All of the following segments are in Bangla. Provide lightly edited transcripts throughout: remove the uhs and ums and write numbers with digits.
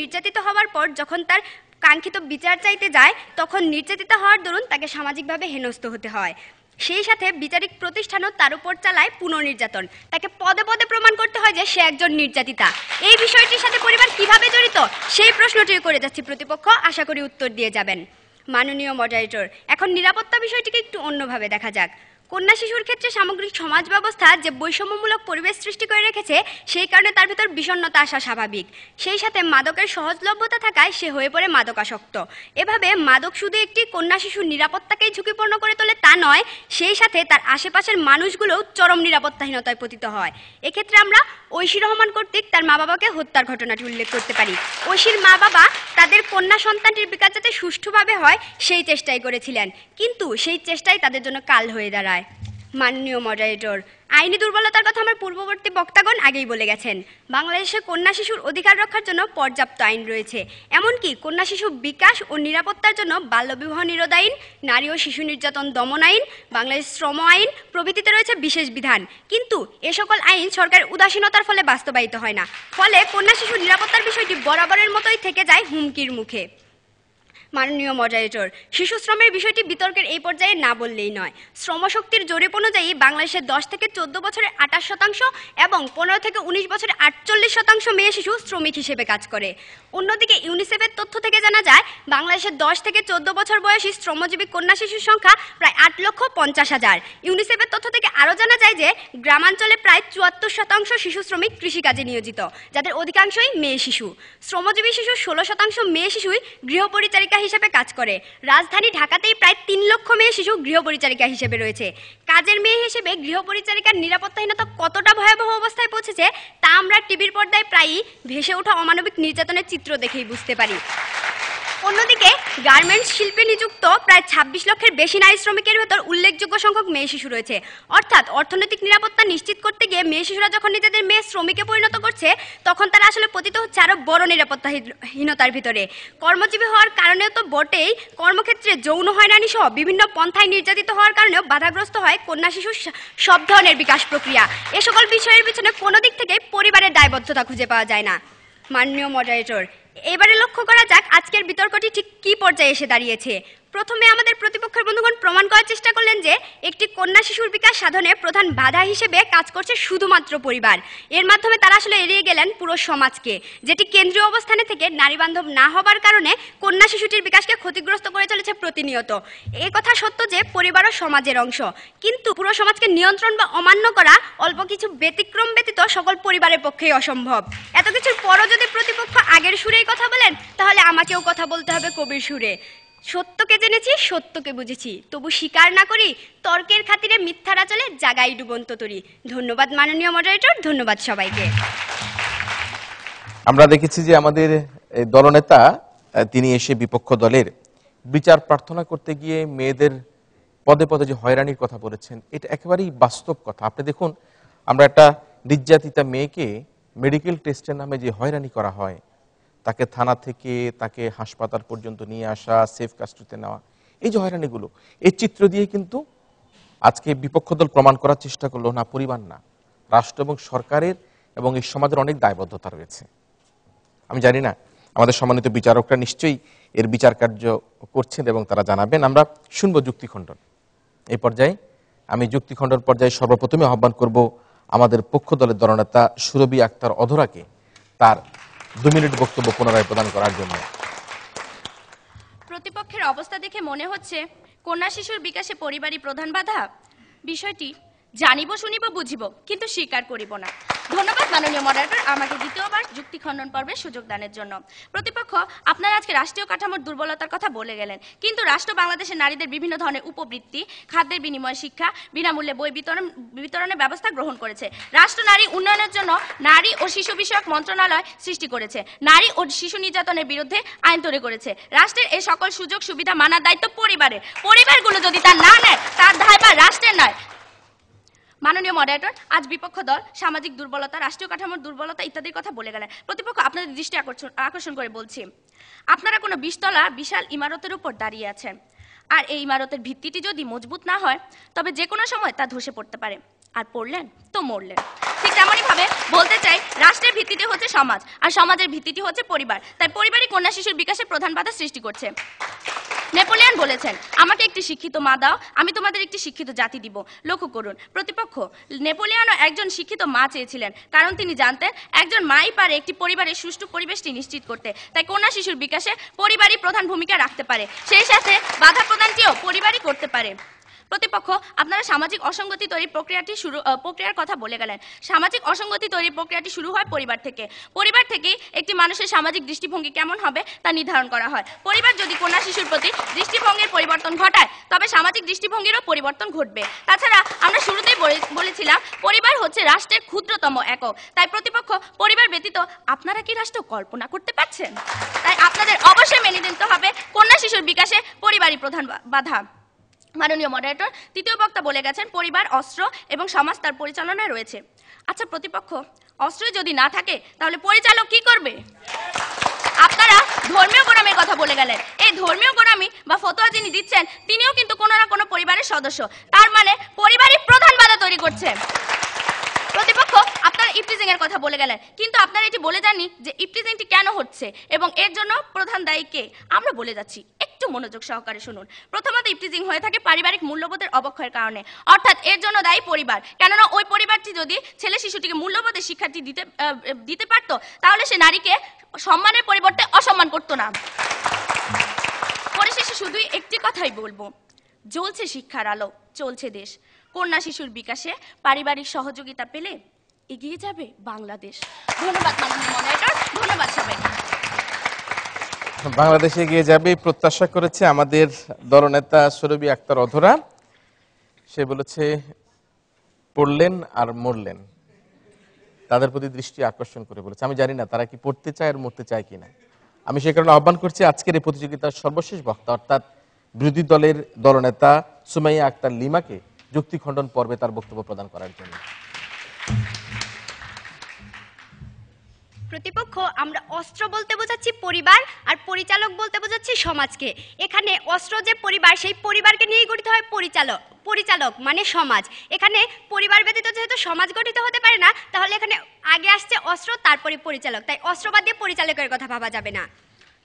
নির্যাতিত হওয়ার পর যখন তার কাঙ্ক্ষিত বিচার চাইতে যায় তখন নির্যাতিত হওয়ার দরুন তাকে সামাজিকভাবে হেনস্থ হতে হয়। সেই সাথে বিচারিক প্রতিষ্ঠানও তার উপর চালায় পুনর্নির্যাতন। তাকে পদে পদে প্রমাণ করতে হয় যে সে একজন নির্যাতিতা। এই বিষয়টির সাথে পরিবার কিভাবে জড়িত সেই প্রশ্নটি করে যাচ্ছি প্রতিপক্ষ, আশা করি উত্তর দিয়ে যাবেন। মাননীয় মডারেটর, এখন নিরাপত্তা বিষয়টিকে একটু অন্যভাবে দেখা যাক। কন্যা শিশুর ক্ষেত্রে সামগ্রিক সমাজ ব্যবস্থা যে বৈষম্যমূলক পরিবেশ সৃষ্টি করে রেখেছে সেই কারণে তার ভিতর বিষণ্ণতা আসা স্বাভাবিক। সেই সাথে মাদকের সহজলভ্যতা থাকায় সে হয়ে পড়ে মাদকাসক্ত। এভাবে মাদক শুধু একটি কন্যা শিশুর নিরাপত্তাকেই ঝুঁকিপূর্ণ করে তোলে তা নয়, সেই সাথে তার আশেপাশের মানুষগুলোও চরম নিরাপত্তাহীনতায় পতিত হয়। এক্ষেত্রে আমরা ঐশী রহমান কর্তৃক তার মা বাবাকে হত্যার ঘটনাটি উল্লেখ করতে পারি। ঐশীর মা বাবা তাদের কন্যা সন্তানটির বিকাশ যাতে সুষ্ঠুভাবে হয় সেই চেষ্টাই করেছিলেন, কিন্তু সেই চেষ্টাই তাদের জন্য কাল হয়ে দাঁড়ায়। মাননীয় মডারেটর, আইনি দুর্বলতার কথা আমার পূর্ববর্তী বক্তাগণ আগেই বলে গেছেন। বাংলাদেশে কন্যা শিশুর অধিকার রক্ষার জন্য পর্যাপ্ত আইন রয়েছে। এমনকি কন্যা শিশু বিকাশ ও নিরাপত্তার জন্য বাল্যবিবাহ নিরোধ আইন, নারী ও শিশু নির্যাতন দমন আইন, বাংলাদেশ শ্রম আইন প্রভৃতিতে রয়েছে বিশেষ বিধান। কিন্তু এ সকল আইন সরকারের উদাসীনতার ফলে বাস্তবায়িত হয় না। ফলে কন্যা শিশুর নিরাপত্তার বিষয়টি বরাবরের মতোই থেকে যায় হুমকির মুখে। মাননীয় মডারেটর, শিশু শ্রমের বিষয়টি বিতর্কের এই পর্যায়ে না বললেই নয়। শ্রমশক্তির জরিপ অনুযায়ী বাংলাদেশে 10 থেকে 14 বছরের 28% এবং 15 থেকে 19 বছরের 48% মেয়ে শিশু শ্রমিক হিসেবে কাজ করে। অন্যদিকে ইউনিসেফের তথ্য থেকে জানা যায় বাংলাদেশে 10 থেকে 14 বছর বয়সী শ্রমজীবী কন্যা শিশুর সংখ্যা প্রায় 8,50,000। ইউনিসেফের তথ্য থেকে আরও জানা যায় যে গ্রামাঞ্চলে প্রায় 74% শিশু শ্রমিক কৃষিকাজে নিয়োজিত, যাদের অধিকাংশই মেয়ে শিশু। শ্রমজীবী শিশুর 16% মেয়ে শিশুই গৃহপরিচারিকা হিসেবে কাজ করে। রাজধানী ঢাকাতেই প্রায় 3 লক্ষ মেয়ে শিশু গৃহপরিচারিকা হিসেবে রয়েছে। কাজের মেয়ে হিসেবে গৃহপরিচারিকার নিরাপত্তাহীনতা কতটা ভয়াবহ অবস্থায় পৌঁছেছে তা আমরা টিভির পর্দায় প্রায়ই ভেসে ওঠা অমানবিক নির্যাতনের চিত্র দেখেই বুঝতে পারি। অন্যদিকে গার্মেন্টস শিল্পে নিযুক্ত প্রায় 26 লক্ষের বেশি নারী শ্রমিকের ভেতর উল্লেখযোগ্য সংখ্যক মেয়ে শিশু রয়েছে। অর্থাৎ অর্থনৈতিক নিরাপত্তা নিশ্চিত করতে গিয়ে মেয়ে শিশুরা যখন নিজেদের মেয়ে শ্রমিকে পরিণত করছে তখন তারা আসলে পতিত হচ্ছে আরও বড় নিরাপত্তাহীনতার ভিতরে। কর্মজীবী হওয়ার কারণেও তো বটেই, কর্মক্ষেত্রে যৌন হয়রানি সহ বিভিন্ন পন্থায় নির্যাতিত হওয়ার কারণেও বাধাগ্রস্ত হয় কন্যা শিশুর সব ধরনের বিকাশ প্রক্রিয়া। এ সকল বিষয়ের পিছনে কোনো দিক থেকেই পরিবারের দায়বদ্ধতা খুঁজে পাওয়া যায় না। মাননীয় মডারেটর, এবারে লক্ষ্য করা যাক আজকের বিতর্কটি ঠিক কী পর্যায়ে এসে দাঁড়িয়েছে। প্রথমে আমাদের প্রতিপক্ষের বন্ধুগণ প্রমাণ করার চেষ্টা করলেন যে একটি কন্যা শিশুর বিকাশ সাধনে প্রধান বাধা হিসেবে কাজ করছে শুধুমাত্র পরিবার। এর মাধ্যমে তারা আসলে এড়িয়ে গেলেন পুরো সমাজকে, যেটি কেন্দ্রীয় অবস্থানে থেকে নারী বান্ধব না হবার কারণে কন্যা শিশুটির বিকাশকে ক্ষতিগ্রস্ত করে চলেছে প্রতিনিয়ত। এ কথা সত্য যে পরিবারও সমাজের অংশ, কিন্তু পুরো সমাজকে নিয়ন্ত্রণ বা অমান্য করা অল্প কিছু ব্যতিক্রম ব্যতীত সকল পরিবারের পক্ষেই অসম্ভব। এত কিছুর পরও যদি প্রতিপক্ষ আগের সুরেই কথা বলেন তাহলে আমাকেও কথা বলতে হবে কবির সুরে। সত্যকে জেনেছি, সত্যকে বুঝেছি, তবু স্বীকার না করি, তর্কের খাতিরে মিথ্যারা চলে জাগাই ডুবন্ত তরি। ধন্যবাদ মাননীয় মডারেটর, ধন্যবাদ সবাইকে। আমরা দেখেছি যে আমাদের দলনেতা তিনি এসে বিপক্ষ দলের বিচার প্রার্থনা করতে গিয়ে মেয়েদের পদে পদে যে হয়রানির কথা বলেছেন, এটা একেবারেই বাস্তব কথা। আপনি দেখুন, আমরা একটা নির্যাতিতা মেয়েকে মেডিকেল টেস্টের নামে যে হয়রানি করা হয়, তাকে থানা থেকে তাকে হাসপাতাল পর্যন্ত নিয়ে আসা, সেফ কাস্টডিতে নেওয়া, এই যে হয়রানিগুলো, এই চিত্র দিয়ে কিন্তু আজকে বিপক্ষ দল প্রমাণ করার চেষ্টা করলো না পরিবার না, রাষ্ট্র এবং সরকারের এবং এই সমাজের অনেক দায়বদ্ধতা রয়েছে। আমি জানি না আমাদের সম্মানিত বিচারকরা নিশ্চয়ই এর বিচার কার্য করছেন এবং তারা জানাবেন। আমরা শুনবো যুক্তিখণ্ডন। এই পর্যায়ে আমি যুক্তিখণ্ডন পর্যায়ে সর্বপ্রথমে আহ্বান করব আমাদের পক্ষ দলের দলনেতা সুরভি আক্তার অধরাকে তার 2 মিনিট বক্তব্য পুনরায় প্রদান করার জন্য। প্রতিপক্ষের অবস্থা দেখে মনে হচ্ছে কন্যা শিশুর বিকাশে পরিবারই প্রধান বাধা। বিষয়টি জানিব, শুনিব, বুঝিব, কিন্তু স্বীকার করিব না। ধন্যবাদ মাননীয় মডারেটর আমাকে দ্বিতীয়বার যুক্তি খণ্ডন পর্বে সুযোগ দানের জন্য। প্রতিপক্ষ, আপনারা আজকে রাষ্ট্রীয় কাঠামোর দুর্বলতার কথা বলে গেলেন, কিন্তু রাষ্ট্র বাংলাদেশের নারীদের বিভিন্ন ধরনের উপবৃত্তি, খাদ্যের বিনিময়ে শিক্ষা, বিনামূল্যে বই বিতরণের ব্যবস্থা গ্রহণ করেছে। রাষ্ট্র নারী উন্নয়নের জন্য নারী ও শিশু বিষয়ক মন্ত্রণালয় সৃষ্টি করেছে। নারী ও শিশু নির্যাতনের বিরুদ্ধে আইন তৈরি করেছে। রাষ্ট্রের এই সকল সুযোগ সুবিধা মানার দায়িত্ব পরিবারের। পরিবারগুলো যদি তা না নেয় তার দায়ভার রাষ্ট্রের নয়। মাননীয় মডারেটর, আজ বিপক্ষ দল সামাজিক দুর্বলতা, রাষ্ট্রীয় কাঠামোর দুর্বলতা ইত্যাদির কথা বলে গেলেন। প্রতিপক্ষ, আপনাদের দৃষ্টি আকর্ষণ করে বলছি, আপনারা কোনো 20 তলা বিশাল ইমারতের উপর দাঁড়িয়ে আছেন, আর এই ইমারতের ভিত্তিটি যদি মজবুত না হয় তবে যে কোনো সময় তা ধসে পড়তে পারে, আর পড়লেন তো মরলেন। ঠিক তেমনই ভাবে বলতে চাই রাষ্ট্রের ভিত্তিতে হচ্ছে সমাজ, আর সমাজের ভিত্তিটি হচ্ছে পরিবার। তাই পরিবারই কন্যা শিশুর বিকাশে প্রধান বাধা সৃষ্টি করছে। নেপোলিয়ন বলেছেন, আমাকে একটি শিক্ষিত মা দাও, আমি তোমাদের একটি শিক্ষিত জাতি দিব। লক্ষ্য করুন, প্রতিপক্ষ নেপোলিয়নও একজন শিক্ষিত মা চেয়েছিলেন, কারণ তিনি জানতেন একজন মাই পারে একটি পরিবারের সুষ্ঠু পরিবেশটি নিশ্চিত করতে। তাই কন্যা শিশুর বিকাশে পরিবারই প্রধান ভূমিকা রাখতে পারে, সেই সাথে বাধা প্রদানটিও পরিবারই করতে পারে। প্রতিপক্ষ, আপনারা সামাজিক অসঙ্গতি তৈরির প্রক্রিয়ার কথা বলে গেলেন। সামাজিক অসঙ্গতি তৈরির প্রক্রিয়াটি শুরু হয় পরিবার থেকে। পরিবার থেকেই একটি মানুষের সামাজিক দৃষ্টিভঙ্গি কেমন হবে তা নির্ধারণ করা হয়। পরিবার যদি কন্যা শিশুর প্রতি দৃষ্টিভঙ্গির পরিবর্তন ঘটায়, তবে সামাজিক দৃষ্টিভঙ্গিরও পরিবর্তন ঘটবে। তাছাড়া আমরা শুরুতেই বলেছিলাম পরিবার হচ্ছে রাষ্ট্রের ক্ষুদ্রতম একক। তাই প্রতিপক্ষ, পরিবার ব্যতীত আপনারা কি রাষ্ট্র কল্পনা করতে পারছেন? তাই আপনাদের অবশ্যই মেনে নিতে হবে কন্যা শিশুর বিকাশে পরিবারই প্রধান বাধা। মাননীয় মডারেটর, তৃতীয় বক্তা বলে গেছেন পরিবার অস্ত্র এবং সমাজ তার পরিচালনায় রয়েছে। আচ্ছা প্রতিপক্ষ, অস্ত্রই যদি না থাকে তাহলে পরিচালক কি করবে? আপনারা ধর্মীয় গোড়ামির কথা বলে গেলেন। এই ধর্মীয় গোড়ামি বা ফতোয়া যিনি দিচ্ছেন তিনিও কিন্তু কোনো না কোনো পরিবারের সদস্য, তার মানে পরিবারই প্রধান বাধা তৈরি করছে। প্রতিপক্ষ, আপনারা ইফটিজিং এর কথা বলে গেলেন, কিন্তু আপনারা এটি বলে যাননি যে ইফটিজিংটি কেন হচ্ছে এবং এর জন্য প্রধান দায়ী কে। আমরা বলে যাচ্ছি, একটু মনোযোগ সহকারে শুনুন। প্রথমত, ইফটিজিং হয়ে থাকে পারিবারিক মূল্যবোধের অবক্ষয়ের কারণে, অর্থাৎ এর জন্য দায়ী পরিবার। কেননা ওই পরিবারটি যদি ছেলে শিশুটিকে মূল্যবোধের শিক্ষাটি দিতে পারত, তাহলে সে নারীকে সম্মানের পরিবর্তে অসম্মান করত না। পরিশেষে শুধুই একটি কথাই বলবো, জ্বলছে শিক্ষার আলো, চলছে দেশ। কন্যা শিশুর বিকাশে পারিবারিক সহযোগিতা পেলে এগিয়ে যাবে বাংলাদেশ। ধন্যবাদ মাননীয় মডারেটর, ধন্যবাদ সবাই। বাংলাদেশে এগিয়ে যাবে প্রত্যাশা করেছে আমাদের দলনেতা সুরভি আক্তার অধরা। সে বলেছে পড়লেন আর মরলেন, তাদের প্রতি দৃষ্টি আকর্ষণ করে বলেছে। আমি জানি না তারা কি পড়তে চায় আর মরতে চায় কিনা। আমি সে কারণে আহ্বান করছি আজকের এই প্রতিযোগিতার সর্বশেষ বক্তা অর্থাৎ বিরোধী দলের দলনেতা সুমাইয়া আক্তার লিমাকে যুক্তি খণ্ডন পর্বে তার বক্তব্য প্রদান করার জন্য। প্রতিপক্ষ, আমরা অস্ত্র বলতে বোঝাচ্ছি পরিবার আর পরিচালক বলতে বোঝাচ্ছি সমাজকে। এখানে অস্ত্র যে পরিবার, সেই পরিবারকে নিয়েই গঠিত হয় পরিচালক মানে সমাজ। এখানে পরিবার ব্যতীত যেহেতু সমাজ গঠিত হতে পারে না, তাহলে এখানে আগে আসছে অস্ত্র, তারপরে পরিচালক। তাই অস্ত্র বাদ দিয়ে পরিচালকের কথা ভাবা যাবে না।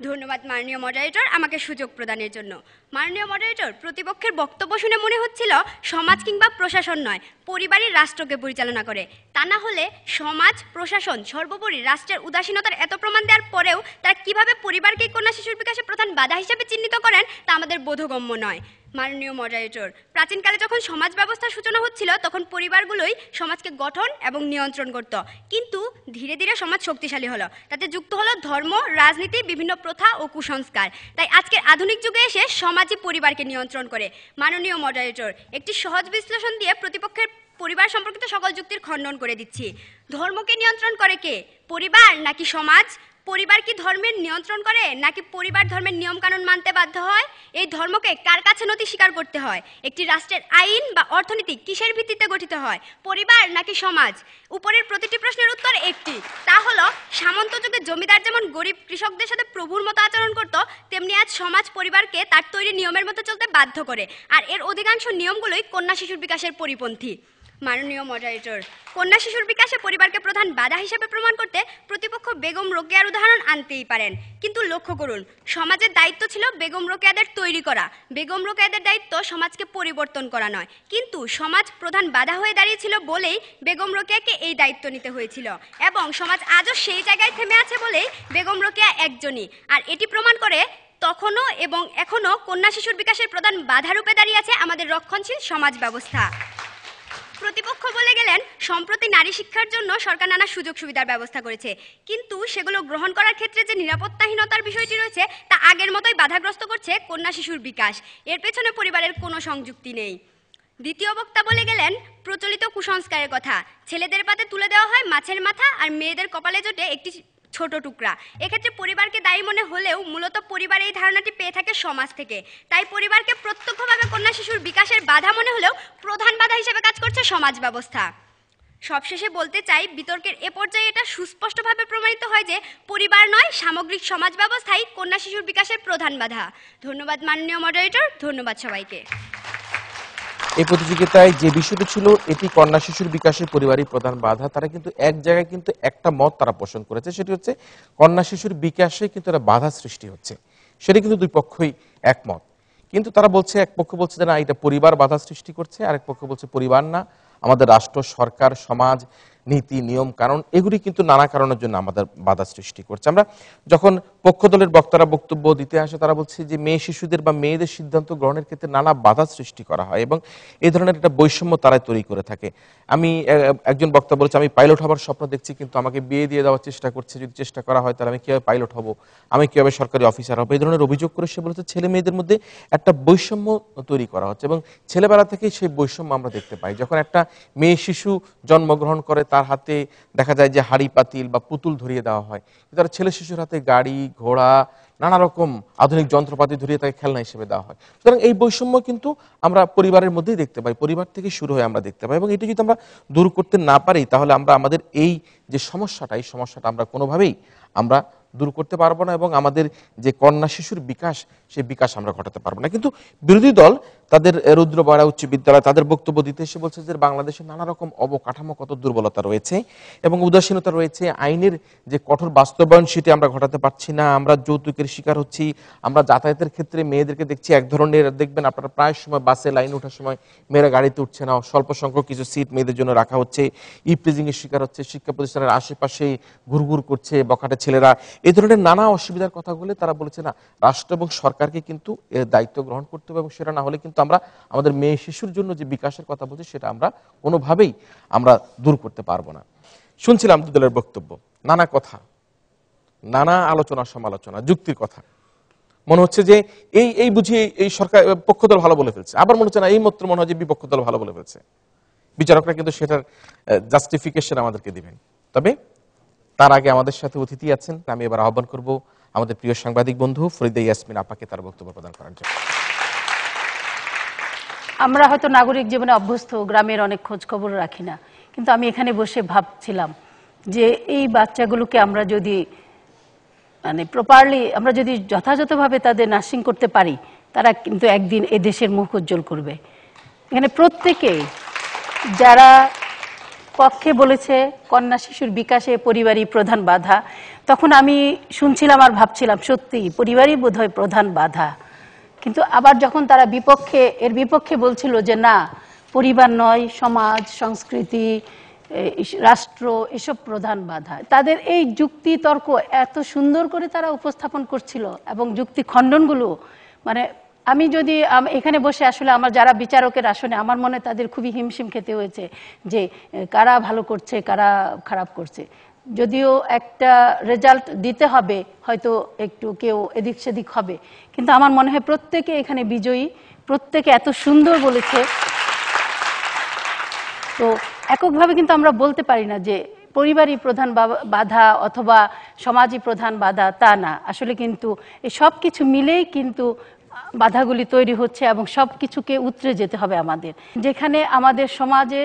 ধন্যবাদ মাননীয় মডারেটর আমাকে সুযোগ প্রদানের জন্য। মাননীয় মডারেটর, প্রতিপক্ষের বক্তব্য শুনে মনে হচ্ছিল সমাজ কিংবা প্রশাসন নয়, পরিবারই রাষ্ট্রকে পরিচালনা করে। তা না হলে সমাজ, প্রশাসন, সর্বোপরি রাষ্ট্রের উদাসীনতার এত প্রমাণ দেওয়ার পরেও তারা কিভাবে পরিবারকে কন্যা শিশুর বিকাশে প্রধান বাধা হিসেবে চিহ্নিত করেন তা আমাদের বোধগম্য নয়। মাননীয় মডারেটর, প্রাচীনকালে যখন সমাজ ব্যবস্থার সূচনা হচ্ছিল তখন পরিবারগুলোই সমাজকে গঠন এবং নিয়ন্ত্রণ করত, কিন্তু ধীরে ধীরে সমাজ শক্তিশালী হলো, তাতে যুক্ত হলো ধর্ম, রাজনীতি, বিভিন্ন প্রথা ও কুসংস্কার। তাই আজকের আধুনিক যুগে এসে সমাজই পরিবারকে নিয়ন্ত্রণ করে। মাননীয় মডারেটর, একটি সহজ বিশ্লেষণ দিয়ে প্রতিপক্ষের পরিবার সম্পর্কিত সকল যুক্তির খণ্ডন করে দিচ্ছি। ধর্মকে নিয়ন্ত্রণ করে কে, পরিবার নাকি সমাজ? পরিবার কি ধর্মের নিয়ন্ত্রণ করে নাকি পরিবার ধর্মের নিয়মকানুন মানতে বাধ্য হয়? এই ধর্মকে কার কাছে নথি স্বীকার করতে হয়? একটি রাষ্ট্রের আইন বা অর্থনীতি কিসের ভিত্তিতে গঠিত হয়, পরিবার নাকি সমাজ? উপরের প্রতিটি প্রশ্নের উত্তর একটি, তা হলো সামন্ত যুগে জমিদার যেমন গরিব কৃষকদের সাথে প্রভুর মতো আচরণ করত, তেমনি আজ সমাজ পরিবারকে তার তৈরি নিয়মের মতো চলতে বাধ্য করে, আর এর অধিকাংশ নিয়মগুলোই কন্যা শিশুর বিকাশের পরিপন্থী। মাননীয় মডারেটর, কন্যা শিশুর বিকাশে পরিবারকে প্রধান বাধা হিসেবে প্রমাণ করতে প্রতিপক্ষ বেগম রোকেয়ার উদাহরণ আনতেই পারেন, কিন্তু লক্ষ্য করুন, সমাজের দায়িত্ব ছিল বেগম রোকেয়াদের তৈরি করা, বেগম রোকেয়াদের দায়িত্ব সমাজকে পরিবর্তন করা নয়। কিন্তু সমাজ প্রধান বাধা হয়ে দাঁড়িয়েছিল বলেই বেগম রোকেয়াকে এই দায়িত্ব নিতে হয়েছিল, এবং সমাজ আজও সেই জায়গায় থেমে আছে বলেই বেগম রোকেয়া একজনই। আর এটি প্রমাণ করে তখনও এবং এখনও কন্যা শিশুর বিকাশের প্রধান বাধা রূপে দাঁড়িয়ে আছে আমাদের রক্ষণশীল সমাজ ব্যবস্থা। প্রতিপক্ষ বলে গেলেন সম্প্রতি নারী শিক্ষার জন্য সরকার নানা সুযোগ সুবিধার ব্যবস্থা করেছে, কিন্তু সেগুলো গ্রহণ করার ক্ষেত্রে যে নিরাপত্তাহীনতার বিষয়টি রয়েছে তা আগের মতোই বাধাগ্রস্ত করছে কন্যা শিশুর বিকাশ। এর পেছনে পরিবারের কোনো সংযুক্তি নেই। দ্বিতীয় বক্তা বলে গেলেন প্রচলিত কুসংস্কারের কথা, ছেলেদের পাতে তুলে দেওয়া হয় মাছের মাথা আর মেয়েদের কপালে জোটে একটি ছোট টুকরা। এক্ষেত্রে পরিবারকে দায়ী মনে হলেও মূলত পরিবার এই ধারণাটি পেয়ে থাকে সমাজ থেকে। তাই পরিবারকে প্রত্যক্ষভাবে কন্যা শিশুর বিকাশের বাধা মনে হলেও প্রধান বাধা হিসেবে কাজ করছে সমাজ ব্যবস্থা। সবশেষে বলতে চাই, বিতর্কের এ পর্যায়ে এটা সুস্পষ্টভাবে প্রমাণিত হয় যে পরিবার নয়, সামগ্রিক সমাজ ব্যবস্থাই কন্যা শিশুর বিকাশের প্রধান বাধা। ধন্যবাদ মাননীয় মডারেটর, ধন্যবাদ সবাইকে। এই প্রতিযোগিতায় যে বিষয়টি ছিল এটি কন্যা শিশুর বিকাশে পরিবারই প্রধান বাধা, তারা কিন্তু এক জায়গায় কিন্তু একটা মত তারা পোষণ করেছে, সেটি হচ্ছে কন্যা শিশুর বিকাশে কিন্তু একটা বাধা সৃষ্টি হচ্ছে। সেটি কিন্তু দুই পক্ষই একমত। কিন্তু তারা বলছে, এক পক্ষ বলছে যে না, এটা পরিবার বাধা সৃষ্টি করছে, আরেক পক্ষ বলছে পরিবার না, আমাদের রাষ্ট্র, সরকার, সমাজ, নীতি, নিয়ম, কারণ এগুলি কিন্তু নানা কারণের জন্য আমাদের বাধা সৃষ্টি করছে। আমরা যখন পক্ষ দলের বক্তারা বক্তব্য দিতে আসে, তারা বলছে যে মেয়ে শিশুদের বা মেয়েদের সিদ্ধান্ত গ্রহণের ক্ষেত্রে নানা বাধা সৃষ্টি করা হয় এবং এই ধরনের একটা বৈষম্য তারা তৈরি করে থাকে। আমি একজন বক্তা বলেছে, আমি পাইলট হবার স্বপ্ন দেখছি, কিন্তু আমাকে বিয়ে দিয়ে দেওয়ার চেষ্টা করছে, যদি চেষ্টা করা হয় তাহলে আমি কিভাবে পাইলট হব, আমি কিভাবে সরকারি অফিসার হবো, এই ধরনের অভিযোগ করে সে বলেছে ছেলে মেয়েদের মধ্যে একটা বৈষম্য তৈরি করা হচ্ছে এবং ছেলেবেলা থেকেই সেই বৈষম্য আমরা দেখতে পাই। যখন একটা মেয়ে শিশু জন্মগ্রহণ করে তার হাতে দেখা যায় যে হাড়ি পাতিল বা পুতুল ধরিয়ে দেওয়া হয়, কিন্তু তার ছেলে শিশুর হাতে গাড়ি, ঘোড়া, নানা রকম আধুনিক যন্ত্রপাতি ধরিয়ে তাকে খেলনা হিসেবে দেওয়া হয়। সুতরাং এই বৈষম্য কিন্তু আমরা পরিবারের মধ্যেই দেখতে পাই, পরিবার থেকে শুরু হয়ে আমরা দেখতে পাই এবং এটি যদি আমরা দূর করতে না পারি তাহলে আমরা আমাদের এই যে সমস্যাটা, এই সমস্যাটা আমরা কোনোভাবেই আমরা দূর করতে পারবো না এবং আমাদের যে কন্যা শিশুর বিকাশ, সেই বিকাশ আমরা ঘটাতে পারবো না। কিন্তু বিরোধী দল তাদের রুদ্রবরা উচ্চ বিদ্যালয় তাদের বক্তব্য দিতে এসে বলছে যে বাংলাদেশে নানা রকম অবকাঠামোগত দুর্বলতা রয়েছে এবং উদাসীনতা রয়েছে, আইনের যে কঠোর বাস্তবায়ন সেটি আমরা ঘটাতে পারছি না, আমরা যৌতুকের শিকার হচ্ছি, আমরা যাতায়াতের ক্ষেত্রে মেয়েদেরকে দেখছি এক ধরনের, দেখবেন আপনারা প্রায় সময় বাসে লাইনে ওঠার সময় মেয়েরা গাড়িতে উঠছে না, স্বল্প সংখ্যক কিছু সিট মেয়েদের জন্য রাখা হচ্ছে, ইপ্রিজিং এর শিকার হচ্ছে, শিক্ষা প্রতিষ্ঠানের আশেপাশে ঘুরঘুর করছে বখাটে ছেলেরা, এই ধরনের নানা অসুবিধার কথা বলে তারা বলেছে না, রাষ্ট্র এবং সরকারকে কিন্তু এর দায়িত্ব গ্রহণ করতে হবে এবং সেটা না হলে কিন্তু আমরা আমাদের মেয়ে শিশুর জন্য যে বিকাশের কথা বলছি সেটা আমরা কোনোভাবেই আমরা দূর করতে পারবো না। শুনছিলাম দুই দলের বক্তব্য, নানা কথা, নানা আলোচনা, সমালোচনা, যুক্তির কথা। মনে হচ্ছে যে এই বুঝি এই সরকার পক্ষ দল ভালো বলে ফেলছে, আবার মনে হচ্ছে না এই মাত্র মনে হয় যে বিপক্ষ দল ভালো বলে ফেলছে। বিচারকরা কিন্তু সেটার জাস্টিফিকেশন আমাদেরকে দিবেন। তবে তার আগে আমাদের সাথে অতিথি আছেন, আমি এবার আহ্বান করব আমাদের প্রিয় সাংবাদিক বন্ধু ফরিদা ইয়াসমিন আপাকে তার বক্তব্য প্রদান করার জন্য। আমরা হয়তো নাগরিক জীবনে অভ্যস্ত, গ্রামের অনেক খোঁজ খবর রাখি না, কিন্তু আমি এখানে বসে ভাবছিলাম যে এই বাচ্চাগুলোকে আমরা যদি মানে প্রপারলি, আমরা যদি যথাযথভাবে তাদের নার্সিং করতে পারি, তারা কিন্তু একদিন এ দেশের মুখ উজ্জ্বল করবে। এখানে প্রত্যেকেই যারা পক্ষে বলেছে কন্যা শিশুর বিকাশে পরিবারই প্রধান বাধা, তখন আমি শুনছিলাম আর ভাবছিলাম সত্যি পরিবারই বোধহয় প্রধান বাধা। কিন্তু আবার যখন তারা এর বিপক্ষে বলছিল যে না, পরিবার নয়, সমাজ, সংস্কৃতি, রাষ্ট্র, এসব প্রধান বাধা, তাদের এই যুক্তি তর্ক এত সুন্দর করে তারা উপস্থাপন করছিল এবং যুক্তি খণ্ডনগুলো, মানে আমি যদি এখানে বসে আসলে আমার যারা বিচারকের আসনে, আমার মনে তাদের খুবই হিমশিম খেতে হয়েছে যে কারা ভালো করছে, কারা খারাপ করছে। যদিও একটা রেজাল্ট দিতে হবে, হয়তো একটু কেউ এদিক সেদিক হবে, কিন্তু আমার মনে হয় প্রত্যেকে এখানে বিজয়ী, প্রত্যেকে এত সুন্দর বলেছে। তো এককভাবে কিন্তু আমরা বলতে পারি না যে পরিবারই প্রধান বাধা অথবা সমাজই প্রধান বাধা, তা না। আসলে কিন্তু এই সব কিছু মিলেই কিন্তু বাধাগুলি তৈরি হচ্ছে এবং সব কিছুকে উতরে যেতে হবে আমাদের। যেখানে আমাদের সমাজে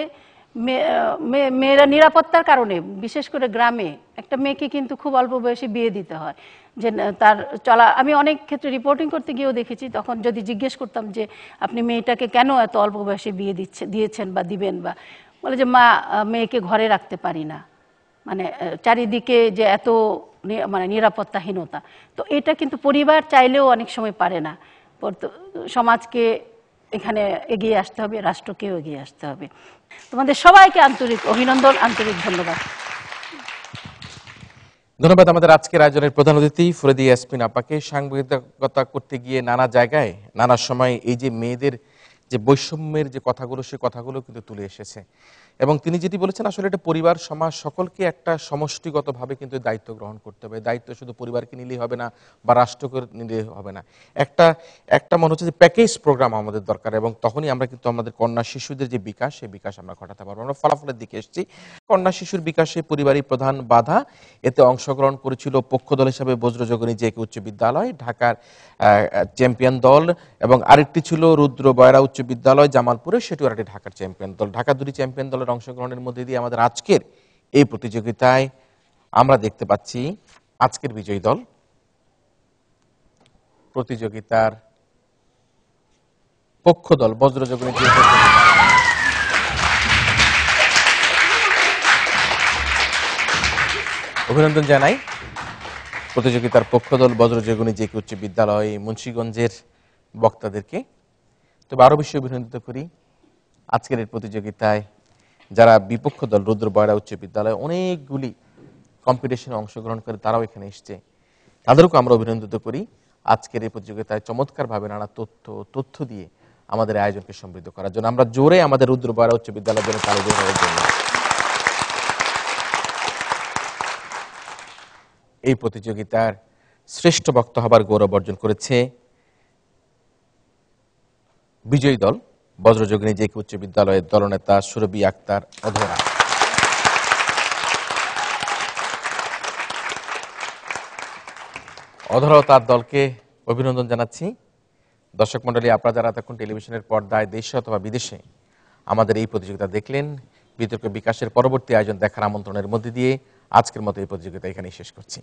মেয়েরা নিরাপত্তার কারণে, বিশেষ করে গ্রামে, একটা মেয়েকে কিন্তু খুব অল্প বয়সে বিয়ে দিতে হয়, যে তার চলা, আমি অনেক ক্ষেত্রে রিপোর্টিং করতে গিয়েও দেখেছি, তখন যদি জিজ্ঞেস করতাম যে আপনি মেয়েটাকে কেন এত অল্প বয়সে বিয়ে দিয়েছেন বা দিবেন, বা বলে যে মা, মেয়েকে ঘরে রাখতে পারি না, মানে চারিদিকে যে এত মানে নিরাপত্তাহীনতা। তো এটা কিন্তু পরিবার চাইলেও অনেক সময় পারে না, সমাজকে এখানে এগিয়ে আসতে হবে, রাষ্ট্রকেও এগিয়ে আসতে হবে। তোমাদের সবাইকে আন্তরিক অভিনন্দন, আন্তরিক ধন্যবাদ। ধন্যবাদ আমাদের আজকের আয়োজনের প্রধান অতিথি ফরিদা ইয়াসমিন আপাকে। সাংবাদিকতা করতে গিয়ে নানা জায়গায় নানা সময় এই যে মেয়েদের যে বৈষম্যের যে কথাগুলো, সেই কথাগুলো কিন্তু তুলে এসেছে এবং তিনি যেটি বলেছেন আসলে এটা পরিবার, সমাজ, সকলকে একটা সমষ্টিগতভাবে কিন্তু দায়িত্ব গ্রহণ করতে হবে। দায়িত্ব শুধু পরিবারকে নিলেই হবে না বা রাষ্ট্রকে নিলেই হবে না, একটা মনে হচ্ছে যে প্যাকেজ প্রোগ্রাম আমাদের দরকার এবং তখনই আমরা কিন্তু আমাদের কন্যা শিশুদের যে বিকাশ, সেই বিকাশ আমরা ঘটাতে পারবো। আমরা ফলাফলের দিকে এসেছি। কন্যা শিশুর বিকাশে পরিবারই প্রধান বাধা, এতে অংশগ্রহণ করেছিল পক্ষ দল হিসাবে বজ্রযোগিনী জেকে উচ্চ বিদ্যালয়, ঢাকার চ্যাম্পিয়ন দল, এবং আরেকটি ছিল রুদ্র বয়রা উচ্চ বিদ্যালয় জামালপুরে, সেটিও আরেকটি ঢাকার চ্যাম্পিয়ন দল। ঢাকা দুটি চ্যাম্পিয়ন দলের অংশগ্রহণের মধ্যে দিয়ে আমাদের আজকের এই প্রতিযোগিতায় আমরা দেখতে পাচ্ছি আজকের বিজয়ী দল প্রতিযোগিতার পক্ষ দল বজ্রযোগিনী যে অভিনন্দন জানাই প্রতিযোগিতার পক্ষ দল বজ্রযোগিনী যে উচ্চ বিদ্যালয় মুন্সিগঞ্জের বক্তাদেরকে। তবে আরো বেশি অভিনন্দিত করি আজকের এই প্রতিযোগিতায় যারা বিপক্ষ দল রুদ্র বয়রা উচ্চ বিদ্যালয় অনেকগুলি কম্পিটিশনে অংশগ্রহণ করে তারাও এখানে এসছে, তাদেরকেও আমরা অভিনন্দিত করি আজকের এই প্রতিযোগিতায় চমৎকারভাবে নানা তথ্য দিয়ে আমাদের আয়োজনকে সমৃদ্ধ করার জন্য। আমরা জোরে আমাদের রুদ্র বয়রা উচ্চ বিদ্যালয়ের জন্য তালি দিয়ে দেওয়ার জন্য। এই প্রতিযোগিতার শ্রেষ্ঠ বক্তা হবার গৌরব অর্জন করেছে বিজয়ী দল বজ্রযোগিনী যে উচ্চ বিদ্যালয়ের দলনেতা সুরভি আক্তার অধরা। অধরা তার দলকে অভিনন্দন জানাচ্ছি। দর্শক মণ্ডলী, আপনারা যারা এতক্ষণ টেলিভিশনের পর্দায় দেশে অথবা বিদেশে আমাদের এই প্রতিযোগিতা দেখলেন, বিতর্ক বিকাশের পরবর্তী আয়োজন দেখার আমন্ত্রণের মধ্যে দিয়ে আজকের মতো এই প্রতিযোগিতা এখানেই শেষ করছি।